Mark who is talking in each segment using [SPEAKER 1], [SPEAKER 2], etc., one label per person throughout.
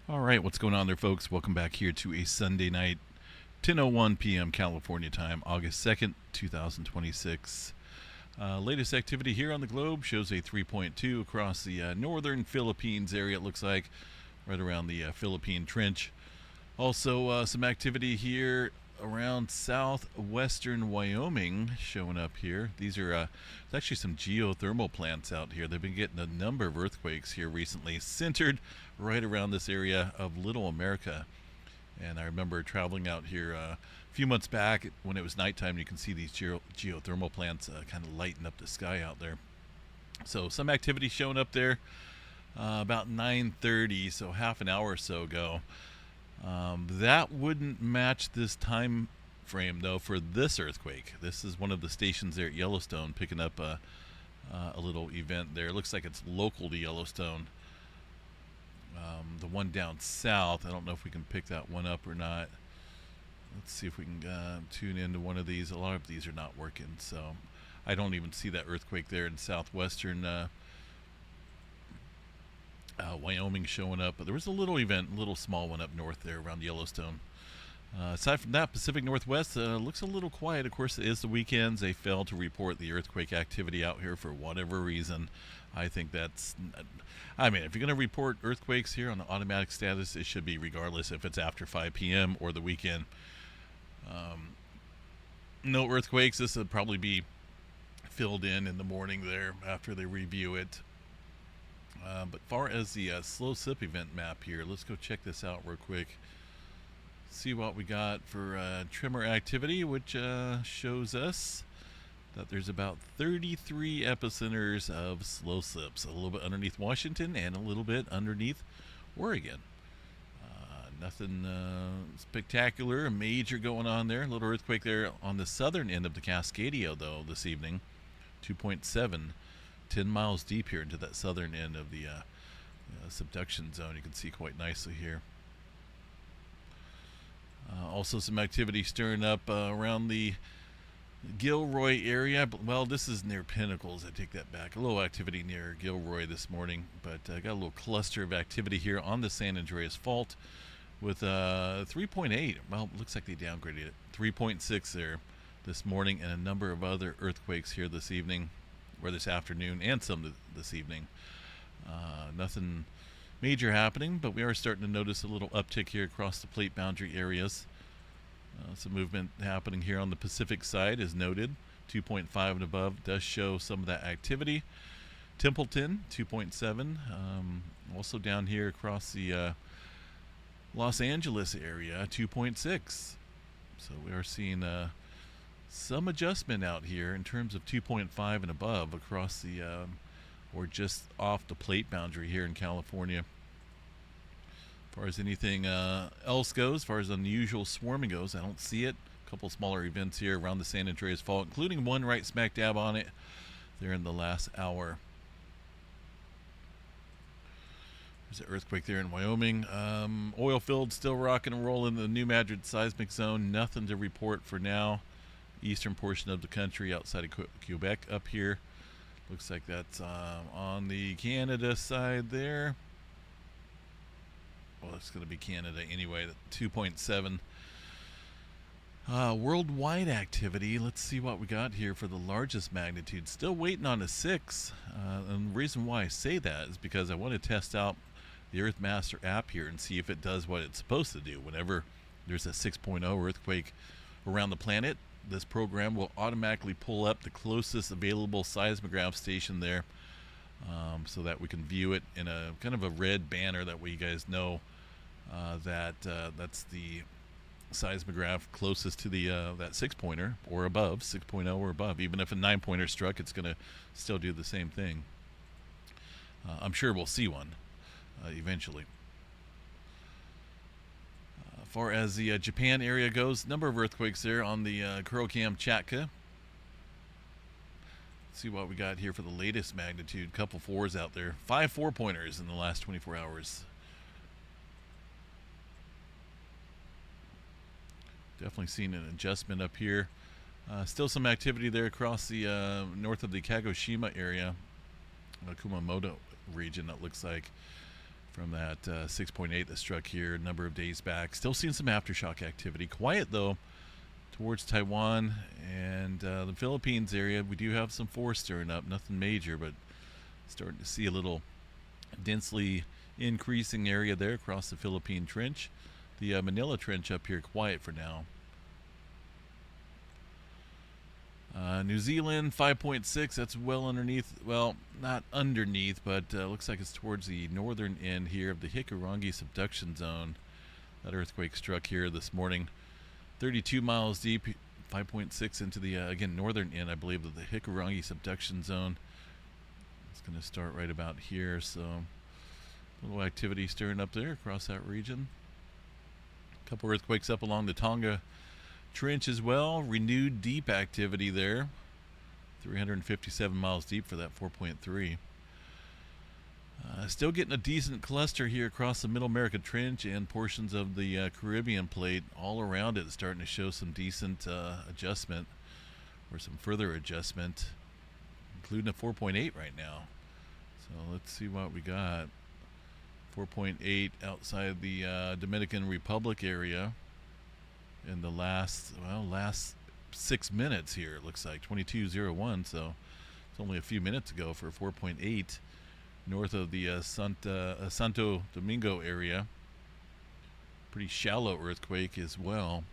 [SPEAKER 1] All right, what's going on there, folks? Welcome back here to a Sunday night, 10:01 p.m. California time, August 2nd, 2026. Latest activity here on the globe shows a 3.2 across the northern Philippines area, it looks like, right around the Philippine Trench. Also, some activity here around southwestern Wyoming showing up here. These are there's actually some geothermal plants out here. They've been getting a number of earthquakes here recently, centered right around this area of Little America. And I remember traveling out here a few months back when it was nighttime. You can see these geothermal plants kind of lighting up the sky out there. So some activity showing up there about 9:30, so half an hour or so ago. That wouldn't match this time frame though for this earthquake. This is one of the stations there at Yellowstone picking up a little event there. It looks like it's local to Yellowstone. The one down south, I don't know if we can pick that one up or not. Let's see if we can tune into one of these. A lot of these are not working, so I don't even see that earthquake there in southwestern Wyoming showing up. But there was a little event, a little small one up north there around Yellowstone. Aside from that, Pacific Northwest looks a little quiet. Of course, it is the weekends. They failed to report the earthquake activity out here for whatever reason. I think that's, I mean, if you're going to report earthquakes here on the automatic status, it should be regardless if it's after 5 p.m. or the weekend. No earthquakes. This will probably be filled in the morning there after they review it. But far as the slow slip event map here, let's go check this out real quick. See what we got for tremor activity, which shows us that there's about 33 epicenters of slow slips, a little bit underneath Washington and a little bit underneath Oregon. Nothing spectacular, major going on there. A little earthquake there on the southern end of the Cascadia, though, this evening. 2.7, 10 miles deep here into that southern end of the subduction zone. You can see quite nicely here. Also some activity stirring up around the Gilroy area. Well, this is near Pinnacles. I take that back. A little activity near Gilroy this morning, but I got a little cluster of activity here on the San Andreas Fault with 3.8. Well, looks like they downgraded it. 3.6 there this morning, and a number of other earthquakes here this evening, or this afternoon, and some this evening. Nothing major happening, but we are starting to notice a little uptick here across the plate boundary areas. Some movement happening here on the Pacific side is noted. 2.5 and above does show some of that activity. Templeton, 2.7. Also down here across the Los Angeles area, 2.6. So we are seeing some adjustment out here in terms of 2.5 and above across the or just off the plate boundary here in California. As far as anything else goes, as far as unusual swarming goes, I don't see it. A couple smaller events here around the San Andreas Fault, including one right smack dab on it there in the last hour. There's an earthquake there in Wyoming. Oil field still rocking and rolling in the New Madrid seismic zone. Nothing to report for now. Eastern portion of the country outside of Quebec up here. Looks like that's on the Canada side there. Well, it's going to be Canada anyway. 2.7. Worldwide activity. Let's see what we got here for the largest magnitude. Still waiting on a 6. And the reason why I say that is because I want to test out the Earthmaster app here and see if it does what it's supposed to do. Whenever there's a 6.0 earthquake around the planet, this program will automatically pull up the closest available seismograph station there, so that we can view it in a kind of a red banner. That way you guys know that that's the seismograph closest to the that 6-pointer or above, 6.0 or above. Even if a 9-pointer struck, it's going to still do the same thing. I'm sure we'll see one eventually. As far as the Japan area goes, number of earthquakes there on the Kurokam Chatka. Let's see what we got here for the latest magnitude. Couple 4s out there. 5 4-pointers in the last 24 hours. Definitely seen an adjustment up here. Still some activity there across the north of the Kagoshima area, Kumamoto region, that looks like. from that 6.8 that struck here a number of days back. Still seeing some aftershock activity. Quiet though towards Taiwan and the Philippines area. We do have some force stirring up. Nothing major, but starting to see a little densely increasing area there across the Philippine Trench. The Manila Trench up here quiet for now. New Zealand 5.6, that's well underneath, well, not underneath, but looks like it's towards the northern end here of the Hikurangi subduction zone. That earthquake struck here this morning, 32 miles deep, 5.6 into the, again, northern end, I believe, of the Hikurangi subduction zone. It's going to start right about here, so a little activity stirring up there across that region. A couple earthquakes up along the Tonga Trench as well. Renewed deep activity there. 357 miles deep for that 4.3. Still getting a decent cluster here across the Middle America Trench and portions of the Caribbean plate. All around it starting to show some decent adjustment or some further adjustment, including a 4.8 right now. So let's see what we got. 4.8 outside the Dominican Republic area in the last 6 minutes here. It looks like 22:01, so it's only a few minutes ago for 4.8 north of the Santo Domingo area. Pretty shallow earthquake as well.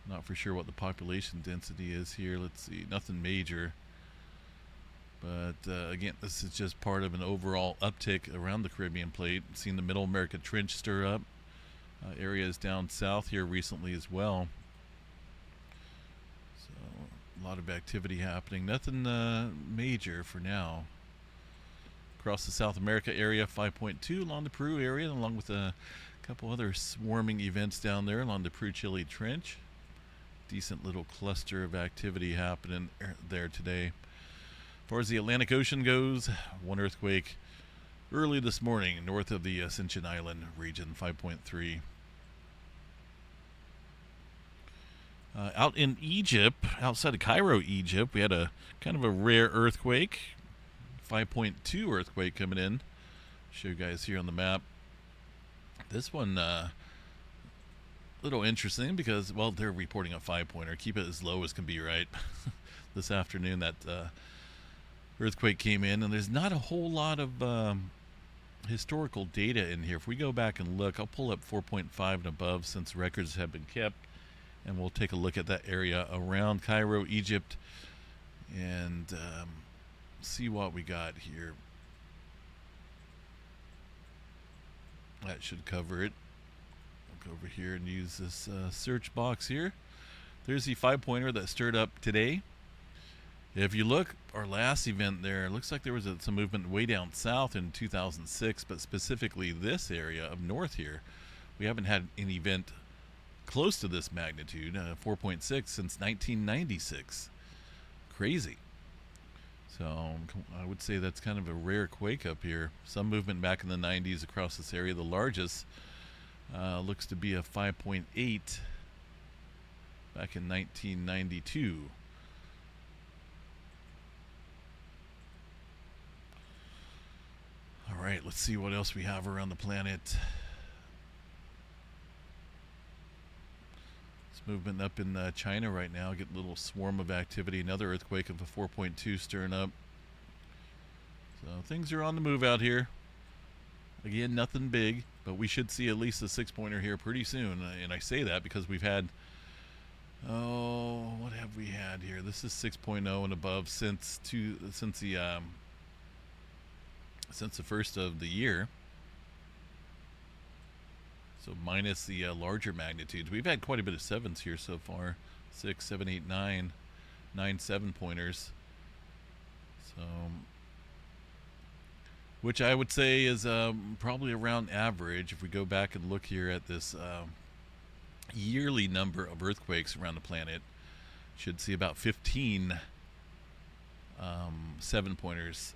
[SPEAKER 1] Not for sure what the population density is here. Let's see, nothing major. But again, this is just part of an overall uptick around the Caribbean plate. Seen the Middle America Trench stir up. Areas down south here recently as well. So a lot of activity happening. Nothing major for now. Across the South America area, 5.2 along the Peru area, along with a couple other swarming events down there along the Peru-Chile Trench. Decent little cluster of activity happening there today. As far as the Atlantic Ocean goes, one earthquake early this morning north of the Ascension Island region, 5.3. Out in Egypt, outside of Cairo, Egypt, we had a kind of a rare earthquake, 5.2 earthquake coming in. Show you guys here on the map. This one, little interesting because, well, they're reporting a 5-pointer. Keep it as low as can be, right? This afternoon, that earthquake came in, and there's not a whole lot of historical data in here. If we go back and look, I'll pull up 4.5 and above since records have been kept, and we'll take a look at that area around Cairo, Egypt, and see what we got here. That should cover it. I'll go over here and use this search box here. There's the 5-pointer that stirred up today. If you look, our last event there, it looks like there was some movement way down south in 2006, but specifically this area of north here, we haven't had an event close to this magnitude, 4.6, since 1996. Crazy. So I would say that's kind of a rare quake up here. Some movement back in the 90s across this area. The largest looks to be a 5.8 back in 1992. All right, let's see what else we have around the planet. It's movement up in China right now. Get a little swarm of activity. Another earthquake of a 4.2 stirring up. So things are on the move out here. Again, nothing big, but we should see at least a 6-pointer here pretty soon. And I say that because we've had, what have we had here? This is 6.0 and above since the first of the year. So minus the larger magnitudes. We've had quite a bit of 7s here so far. 6, 7, 8, 9, 9 7-pointers. So, which I would say is probably around average. If we go back and look here at this yearly number of earthquakes around the planet, should see about 15 7-pointers.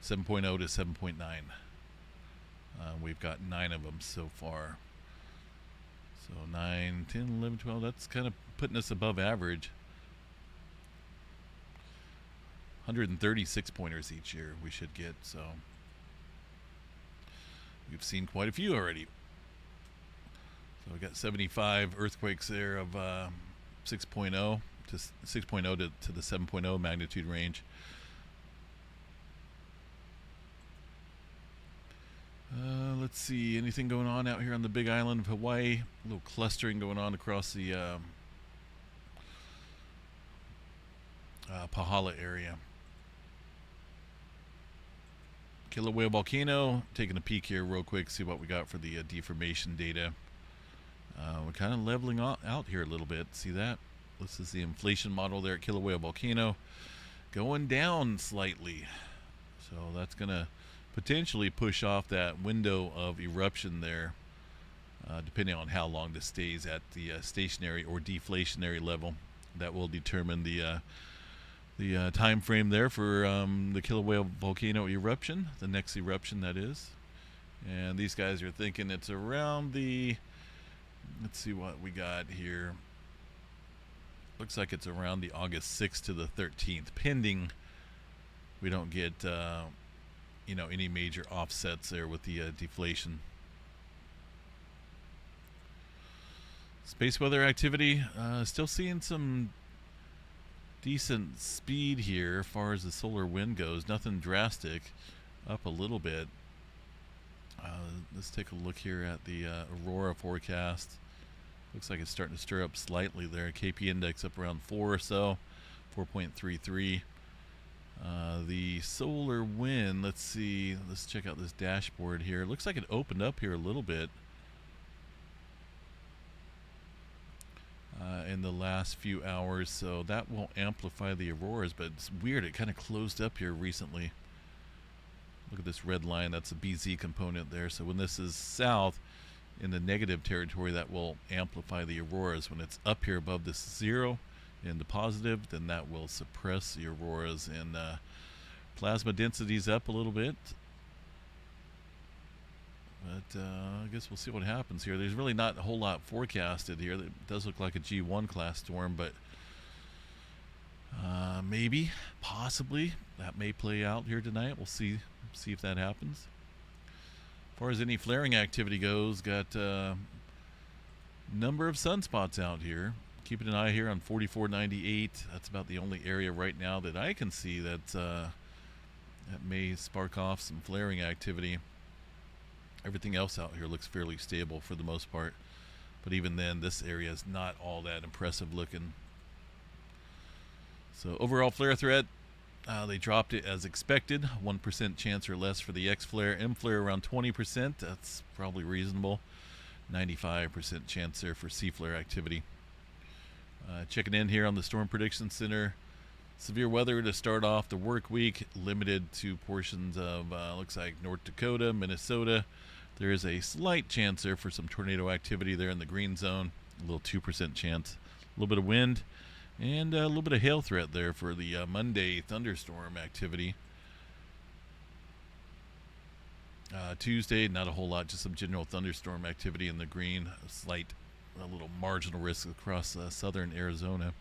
[SPEAKER 1] 7.0 to 7.9. We've got 9 of them so far. So 9, 10, 11, 12, that's kind of putting us above average. 136 pointers each year we should get. So we've seen quite a few already. So we got 75 earthquakes there of 6.0 to 6.0 to the 7.0 magnitude range. Let's see, anything going on out here on the big island of Hawaii? A little clustering going on across the Pahala area. Kilauea Volcano, taking a peek here real quick, see what we got for the deformation data. We're kind of leveling out here a little bit. See that? This is the inflation model there at Kilauea Volcano. Going down slightly. So that's going to potentially push off that window of eruption there, depending on how long this stays at the stationary or deflationary level. That will determine the time frame there for the Kilauea volcano eruption, the next eruption that is. And these guys are thinking it's around the, let's see what we got here. Looks like it's around the August 6th to the 13th, pending we don't get any major offsets there with the deflation. Space weather activity, still seeing some decent speed here as far as the solar wind goes. Nothing drastic, up a little bit. Let's take a look here at the aurora forecast. Looks like it's starting to stir up slightly there. KP index up around 4 or so, 4.33. The solar wind, let's see, let's check out this dashboard here. It looks like it opened up here a little bit in the last few hours, so that won't amplify the auroras, but it's weird, it kind of closed up here recently. Look at this red line, that's a BZ component there, so when this is south in the negative territory, that will amplify the auroras. When it's up here above this 0 in the positive, then that will suppress the auroras, and plasma density's up a little bit. But I guess we'll see what happens here. There's really not a whole lot forecasted here. It does look like a G1 class storm, but maybe, possibly, that may play out here tonight. We'll see if that happens. As far as any flaring activity goes, got a number of sunspots out here. Keeping an eye here on 4498. That's about the only area right now that I can see that that may spark off some flaring activity. Everything else out here looks fairly stable for the most part, but even then, this area is not all that impressive looking. So overall flare threat, they dropped it as expected. 1% chance or less for the X flare. M flare around 20%. That's probably reasonable. 95% chance there for C flare activity. Checking in here on the Storm Prediction Center. Severe weather to start off the work week, limited to portions of, looks like North Dakota, Minnesota. There is a slight chance there for some tornado activity there in the green zone. A little 2% chance. A little bit of wind and a little bit of hail threat there for the Monday thunderstorm activity. Tuesday, not a whole lot, just some general thunderstorm activity in the green. A little marginal risk across southern Arizona.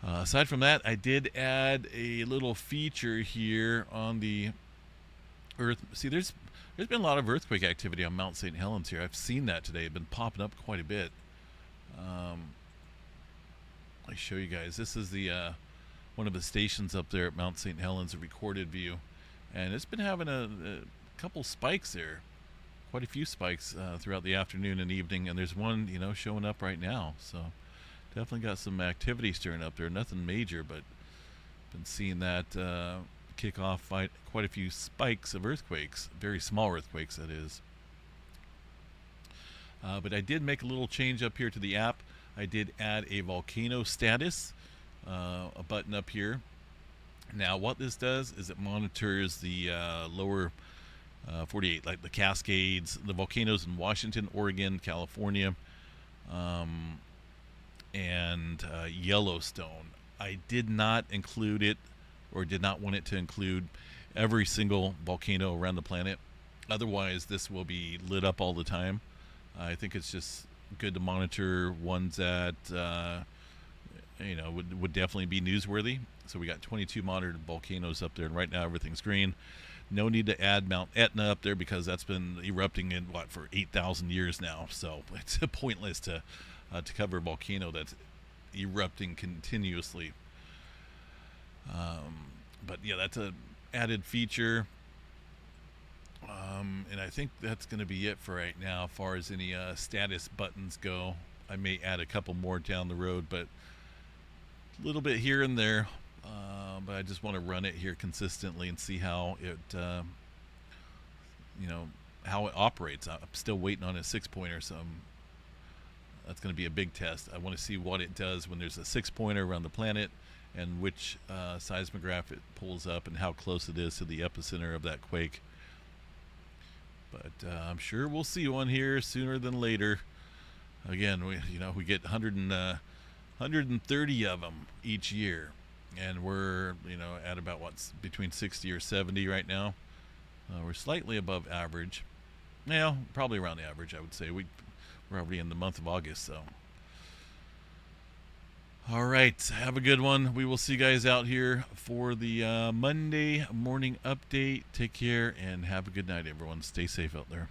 [SPEAKER 1] Aside from that, I did add a little feature here on the Earth. See, there's been a lot of earthquake activity on Mount St. Helens here. I've seen that today. It's been popping up quite a bit. Let me show you guys. This is the one of the stations up there at Mount St. Helens, a recorded view, and it's been having a couple spikes there. Quite a few spikes throughout the afternoon and evening, and there's one, showing up right now. So definitely got some activity stirring up there. Nothing major, but been seeing that kick off quite a few spikes of earthquakes, very small earthquakes, that is. But I did make a little change up here to the app. I did add a volcano status, a button up here. Now, what this does is it monitors the lower 48, like the Cascades, the volcanoes in Washington, Oregon, California, and Yellowstone. I did not include it, or did not want it to include every single volcano around the planet. Otherwise, this will be lit up all the time. I think it's just good to monitor ones that would definitely be newsworthy. So we got 22 monitored volcanoes up there, and right now everything's green. No need to add Mount Etna up there because that's been erupting in for 8,000 years now. So it's pointless to cover a volcano that's erupting continuously. But yeah, that's a added feature. And I think that's going to be it for right now as far as any status buttons go. I may add a couple more down the road, but a little bit here and there. But I just want to run it here consistently and see how it, how it operates. I'm still waiting on a 6-pointer, so that's going to be a big test. I want to see what it does when there's a 6-pointer around the planet, and which seismograph it pulls up, and how close it is to the epicenter of that quake. But I'm sure we'll see one here sooner than later. Again, we get 130 of them each year, and we're at about between 60 or 70 right now. We're slightly above average. Well, probably around the average, I would say. We're already in the month of August, so. All right, have a good one. We will see you guys out here for the Monday morning update. Take care and have a good night, everyone. Stay safe out there.